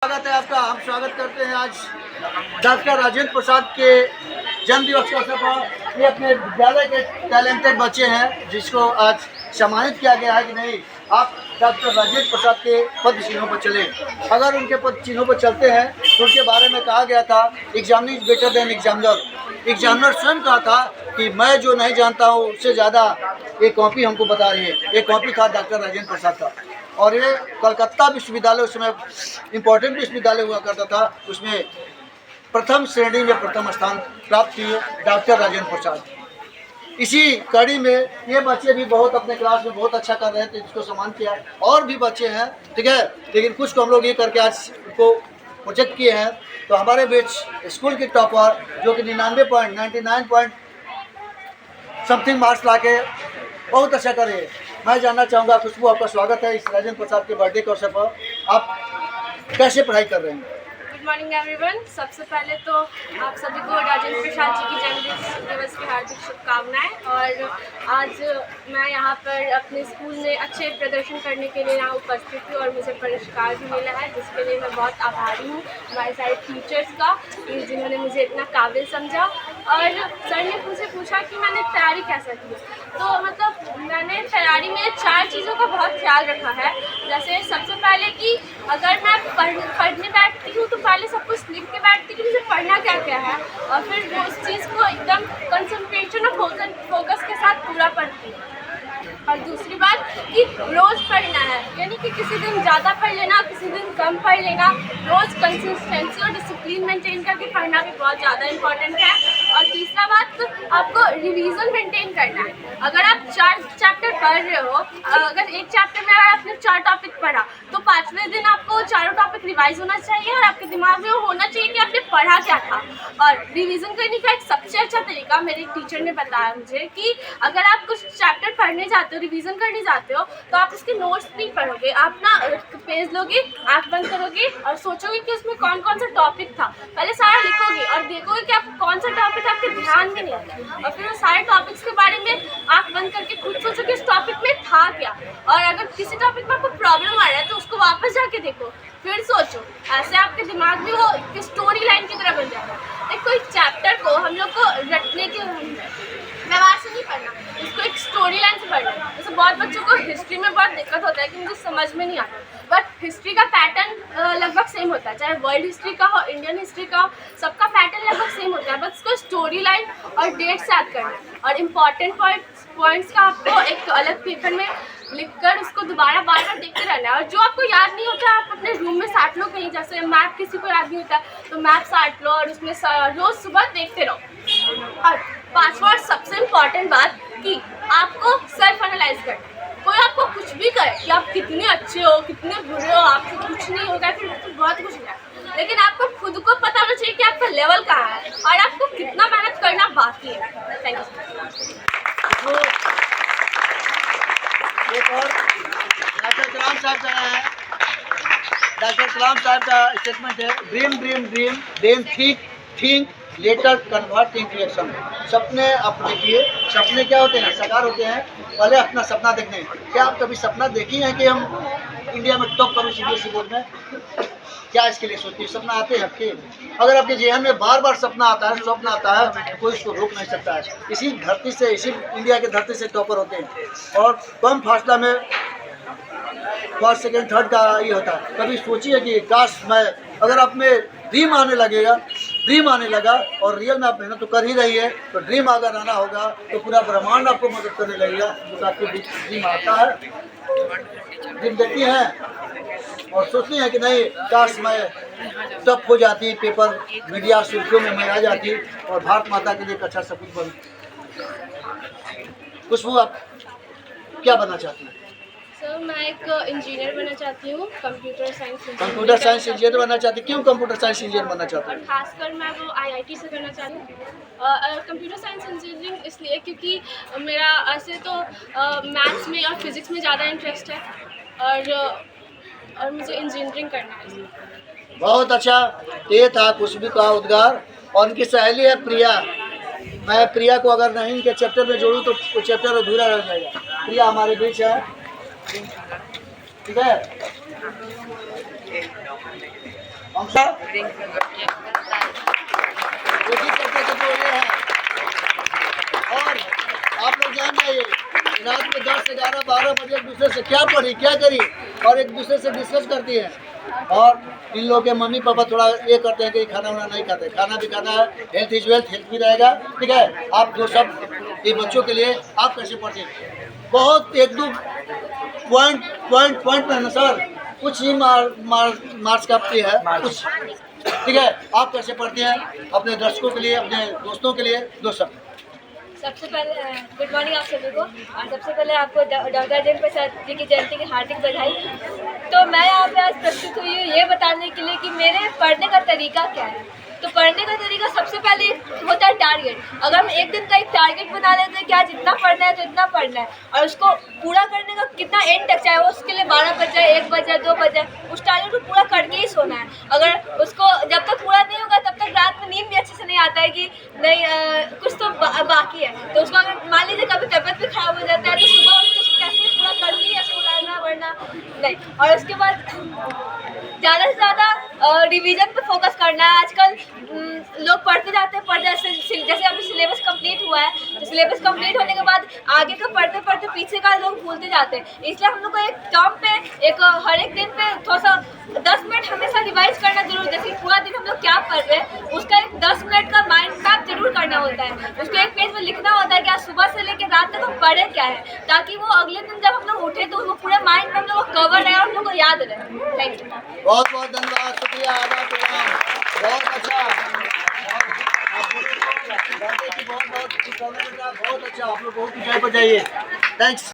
स्वागत है आपका। हम स्वागत करते हैं आज डॉक्टर राजेंद्र प्रसाद के जन्म दिवस के अवसर पर। ये अपने विद्यालय के टैलेंटेड बच्चे हैं जिसको आज सम्मानित किया गया है कि नहीं आप डॉक्टर राजेंद्र प्रसाद के पद चिन्हों पर चलें। अगर उनके पद चिन्हों पर चलते हैं तो उनके बारे में कहा गया था examiner is better than examiner. Examiner स्वयं कहा था कि मैं जो नहीं जानता हूँ उससे ज़्यादा एक कॉपी हमको बता रही है। एक कॉपी था डॉक्टर राजेंद्र प्रसाद का। और ये कलकत्ता विश्वविद्यालय उस समय इम्पोर्टेंट विश्वविद्यालय हुआ करता था, उसमें प्रथम श्रेणी में प्रथम स्थान प्राप्त किए डॉक्टर राजेंद्र प्रसाद। इसी कड़ी में ये बच्चे भी बहुत अपने क्लास में बहुत अच्छा कर रहे थे जिसको सम्मान किया। और भी बच्चे हैं, ठीक है, लेकिन कुछ को हम लोग ये करके आज उनको प्रोजेक्ट किए हैं। तो हमारे बीच स्कूल की टॉपर जो कि 99 समथिंग मार्क्स ला के बहुत अच्छा कर रही है। मैं जानना चाहूँगा खुशबू, आपका स्वागत है इस राजेंद्र प्रसाद के बर्थडे के अवसर पर। आप कैसे पढ़ाई कर रहे हैं? Good morning everyone. सबसे पहले तो आप सभी को राजेंद्र प्रसाद जी की जन्मदिन दिवस की हार्दिक शुभकामनाएं। और आज मैं यहाँ पर अपने स्कूल में अच्छे प्रदर्शन करने के लिए यहाँ उपस्थित हूँ और मुझे पुरस्कार भी मिला है, जिसके लिए मैं बहुत आभारी हूँ हमारे सारे टीचर्स का जिन्होंने मुझे इतना काबिल समझा। और सर ने मुझसे पूछा कि मैंने तैयारी कैसा की, तो मतलब मैंने तैयारी में 4 चीज़ों का बहुत ख्याल रखा है। जैसे सबसे पहले कि अगर मैं पढ़ने बैठती हूँ तो पहले सब कुछ लिख के बैठती हूँ कि मुझे पढ़ना क्या क्या है, और फिर वो उस चीज़ को एकदम कंसंट्रेशन और फोकस के साथ पूरा पढ़ती हूँ। और दूसरी बात कि रोज़ पढ़ना है, यानी कि किसी दिन ज़्यादा पढ़ लेना, किसी दिन कम पढ़ लेना। रोज़ कंसिस्टेंसी और डिसिप्लिन मेंटेन करके पढ़ना भी बहुत ज़्यादा इंपॉर्टेंट है। और तीसरा बात, आपको रिवीजन मेंटेन करना है। अगर आप 4 चैप्टर पढ़ रहे हो, अगर एक चैप्टर में आपने 4 टॉपिक पढ़ा तो 5वें दिन आपको चारों टॉपिक रिवाइज होना चाहिए और आपके दिमाग में वो होना चाहिए कि आपने पढ़ा क्या था। और रिवीजन करने का एक सबसे अच्छा तरीका मेरे टीचर ने बताया मुझे कि अगर आप कुछ चैप्टर पढ़ने जाते हो, रिवीजन करने जाते हो, तो आप उसके नोट्स नहीं पढ़ोगे। आप ना पेज लोगे, आँख बंद करोगे और सोचोगे कि उसमें कौन कौन सा टॉपिक था, पहले सारा लिखोगे और देखोगे कि आपको कौन सा टॉपिक आपके ध्यान में नहीं है, और फिर उस सारे टॉपिक्स के बारे में आँख बंद करके खुद सोचो कि इस टॉपिक में था क्या। और अगर किसी टॉपिक में आपको प्रॉब्लम आ रहा है तो उसको वापस जाके देखो, फिर सोचो। ऐसे आपके दिमाग में वो एक स्टोरी लाइन की तरह बन जाएगा। देखो, इस चैप्टर को हम लोग को रटने के व्यवहार से नहीं पढ़ना, इसको एक स्टोरी लाइन से पढ़ना। जैसे बहुत बच्चों को हिस्ट्री में बहुत दिक्कत होता है कि मुझे समझ में नहीं आता, बट हिस्ट्री का पैटर्न लगभग सेम होता है, चाहे वर्ल्ड हिस्ट्री का हो, इंडियन हिस्ट्री का हो, सबका पैटर्न लगभग सेम होता है। बस इसको स्टोरी लाइन और डेट से याद करना है। और इम्पॉर्टेंट पॉइंट्स का आपको एक अलग पेपर में लिखकर उसको दोबारा बार बार देखते रहना है। और जो आपको याद नहीं होता आप अपने रूम में साट लो कहीं। जैसे मैप किसी को याद नहीं होता तो मैप साट लो और उसमें रोज़ सुबह देखते रहो। और 5वां और सबसे इम्पॉर्टेंट बात कि आपको सेल्फ एनालाइज करना है। कोई आपको कुछ भी कहे कि आप कितने अच्छे हो, कितने बुरे हो, आपसे कुछ नहीं होगा, फिर बहुत कुछ है, लेकिन आपको खुद को पता होना चाहिए कि आपका लेवल कहाँ है और आपको कितना मेहनत करना बाकी है। Thank you. एक और डॉक्टर कलाम साहब का है, डॉक्टर कलाम साहब का स्टेटमेंट है, dream dream dream then think later convert into action. सपने आप देखिए। सपने क्या होते हैं? साकार होते हैं, पहले अपना सपना देखने। क्या आप कभी सपना देखी है कि हम इंडिया में टॉप करूँ CBSE बोर्ड में? क्या इसके लिए सोचती है? सपना आते हैं आपके? अगर आपके जेहन में बार बार सपना आता है, स्वप्न आता है, तो कोई इसको रोक नहीं सकता है। इसी धरती से, इसी इंडिया की धरती से टॉपर होते हैं और कम फासला में फर्स्ट सेकेंड थर्ड का ये होता है। कभी सोचिए कि काश मैं, अगर आप में ड्रीम आने लगा और रियल में आप मेहनत तो कर ही रही है, तो ड्रीम अगर आना होगा तो पूरा ब्रह्मांड आपको मदद करने लगेगा। तो आपको ड्रीम आता है, ड्रीम देखती हैं और सोचती हैं कि नहीं काश मैं टॉप हो जाती, पेपर मीडिया सुर्खियों में मैं आ जाती और भारत माता के लिए एक अच्छा सपूत बन। खुशबू, आप क्या बनना चाहती हैं? सर, मैं एक इंजीनियर बनना चाहती हूँ, कंप्यूटर साइंस इंजीनियर बनना चाहती। क्यों कंप्यूटर साइंस इंजीनियर बनना चाहती और हैं? खासकर मैं वो IIT से करना चाहती हूँ। कंप्यूटर साइंस इंजीनियरिंग इसलिए क्योंकि मेरा ऐसे तो मैथ्स में और फिज़िक्स में ज़्यादा इंटरेस्ट है और मुझे इंजीनियरिंग करना है। बहुत अच्छा। ये था खुशबू का उद्गार और उनकी सहेली है प्रिया। मैं प्रिया को अगर नहीं इनके चैप्टर में जोड़ूँ तो चैप्टर अधूरा रह जाएगा। प्रिया हमारे बीच है, ठीक है। कोशिश करते थे जो ये है। और आप लोग जान जाइए रात में 10 11 12 बजे एक दूसरे से क्या पढ़ी क्या करी और एक दूसरे से डिस्कस करती है। और इन लोगों के मम्मी पापा थोड़ा ये करते हैं कि खाना वाना नहीं खाते, खाना भी खाना है, हेल्थ इज वेल्थ, हेल्थ भी रहेगा, ठीक है। आप जो सब ये बच्चों के लिए आप कैसे पढ़ते हैं, बहुत एक दो पॉइंट में है ना सर, कुछ ही मार्क्स का पे है कुछ, ठीक है। आप कैसे पढ़ते हैं अपने दर्शकों के लिए, अपने दोस्तों के लिए, दो सब। सबसे पहले गुड मॉर्निंग आप सभी को। और सबसे पहले आपको डॉक्टर राजेंद्र प्रसाद जी की जयंती की हार्दिक बधाई। तो मैं यहाँ पे आज प्रस्तुत हुई हूँ ये बताने के लिए कि मेरे पढ़ने का तरीका क्या है। तो पढ़ने का तरीका सबसे पहले होता है टारगेट। अगर हम एक दिन का एक टारगेट बना लेते हैं कि आज इतना पढ़ना है तो इतना पढ़ना है, और उसको पूरा करने का कितना एंड तक, चाहे वो उसके लिए 12 बज जाए, 1 बज जाए, 2 बज जाए, उस टारगेट को पूरा करके ही सोना है। अगर उसको जब तक पूरा नहीं होगा तब तक रात में नींद भी अच्छे से नहीं आता है कि नहीं कुछ तो बाकी है। तो उसको अगर मान लीजिए कभी तबीयत भी खराब हो जाता है तो सुबह उसको कैसे पूरा करके ही स्कूल आना, वरना नहीं। और उसके बाद ज़्यादा से ज़्यादा रिवीजन पे फोकस करना है। आजकल लोग पढ़ते जाते जैसे अभी सिलेबस कंप्लीट हुआ है, तो सिलेबस कंप्लीट होने के बाद आगे का पढ़ते पढ़ते पीछे का लोग भूलते जाते हैं। इसलिए हम लोग को एक टर्म पे हर एक दिन पे थोड़ा सा 10 मिनट हमेशा रिवाइज करना जरूर। जैसे पूरा दिन हम लोग क्या पढ़ रहे हैं उसका एक 10 मिनट का माइंड मैप जरूर करना होता है। उसको एक पेज में लिखना होता है कि आज सुबह से लेकर रात तक हम पढ़े क्या है, ताकि वो अगले दिन जब हम लोग उठे तो वो पूरे माइंड में हम लोग को कवर रहे और हम लोग को याद रहे। Thank you. बहुत बहुत धन्यवाद, शुक्रिया, आभार, प्रणाम। बहुत अच्छा, बहुत अच्छा, आप लोग बहुत ऊंचाई पर जाइए। थैंक्स।